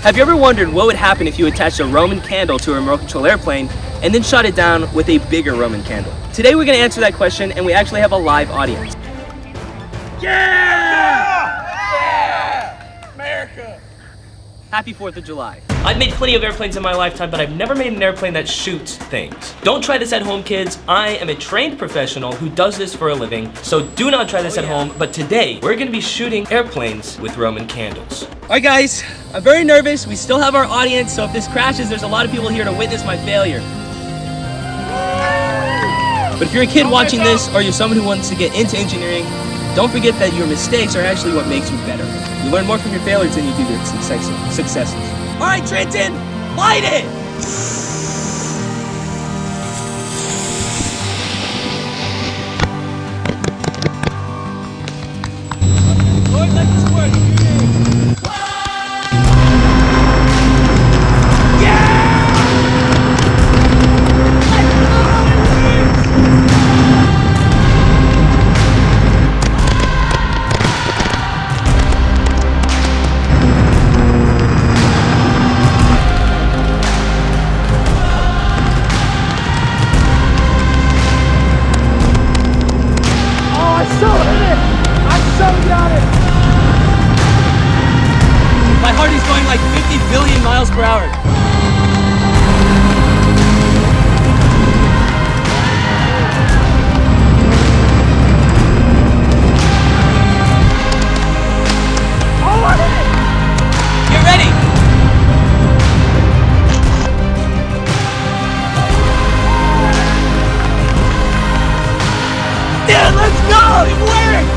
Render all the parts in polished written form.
Have you ever wondered what would happen if you attached a Roman candle to a remote control airplane and then shot it down with a bigger Roman candle? Today we're going to answer that question, and we actually have a live audience. Yeah! Yeah! America! Happy 4th of July. I've made plenty of airplanes in my lifetime, but I've never made an airplane that shoots things. Don't try this at home, kids. I am a trained professional who does this for a living, so do not try this at home. But today, we're gonna be shooting airplanes with Roman candles. All right, guys, I'm very nervous. We still have our audience, so if this crashes, there's a lot of people here to witness my failure. But if you're a kid watching this, or you're someone who wants to get into engineering, don't forget that your mistakes are actually what makes you better. You learn more from your failures than you do your successes. All right, Trenton, light it! Lord, let this work. My heart is going like 50 billion miles per hour. Oh, I hit it! Get ready! Yeah, let's go! It worked!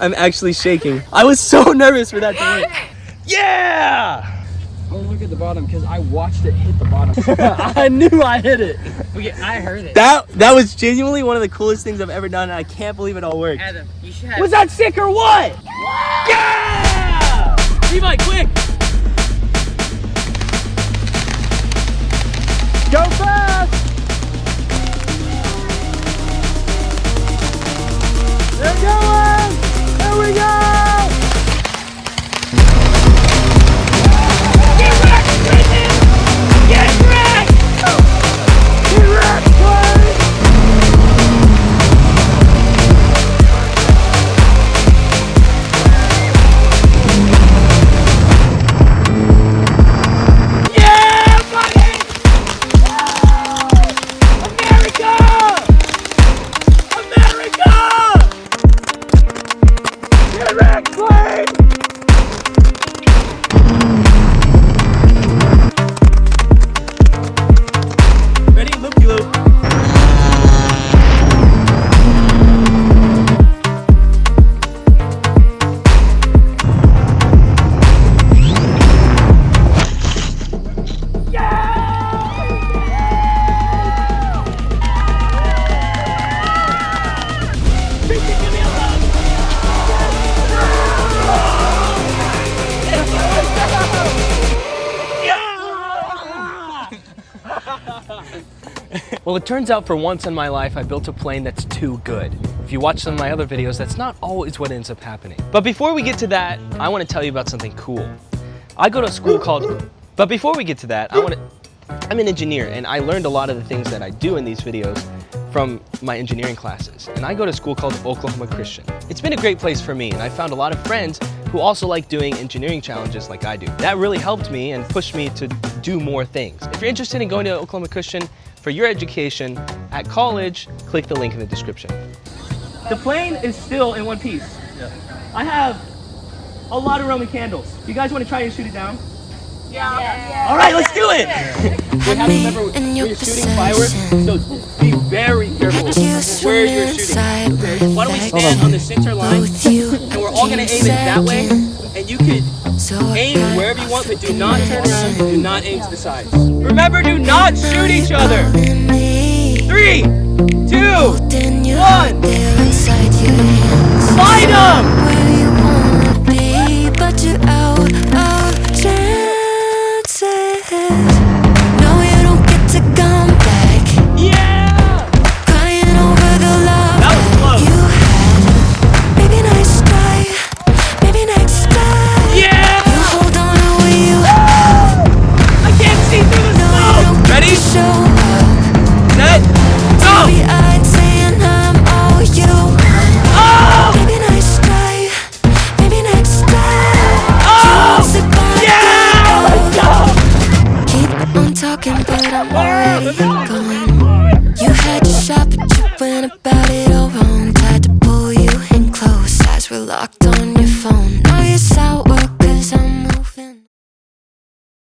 I'm actually shaking. I was so nervous for that to work. Yeah! Oh, look at the bottom, because I watched it hit the bottom. I knew I hit it. I heard it. That was genuinely one of the coolest things I've ever done, and I can't believe it all worked. Adam, you should have... Was that sick or what? Yeah! Levi, quick! Go fast! They're going! Here we go! Get wrecked, Brendan! Get wrecked! Get wrecked, Clay! Yeah, buddy! America! America! Get wrecked, Clay! Ready? Loop-de-loop. Well, it turns out for once in my life, I built a plane that's too good. If you watch some of my other videos, that's not always what ends up happening. But before we get to that, I want to tell you about something cool. I go to a school called... But before we get to that, I'm an engineer, and I learned a lot of the things that I do in these videos from my engineering classes. And I go to a school called Oklahoma Christian. It's been a great place for me, and I found a lot of friends who also like doing engineering challenges like I do. That really helped me and pushed me to do more things. If you're interested in going to Oklahoma Christian for your education at college, click the link in the description. The plane is still in one piece. Yeah. I have a lot of Roman candles. You guys want to try and shoot it down? Yeah. All right, let's do it. You have to remember when you're shooting fireworks, so be very careful where you're shooting. Okay? Why don't we stand on the center line, and we're all gonna aim it that way, and you could aim wherever you want, but do not turn around, do not aim to the sides. Remember, do not shoot each other. 3, 2, 1. Fight them! Maybe next in a bad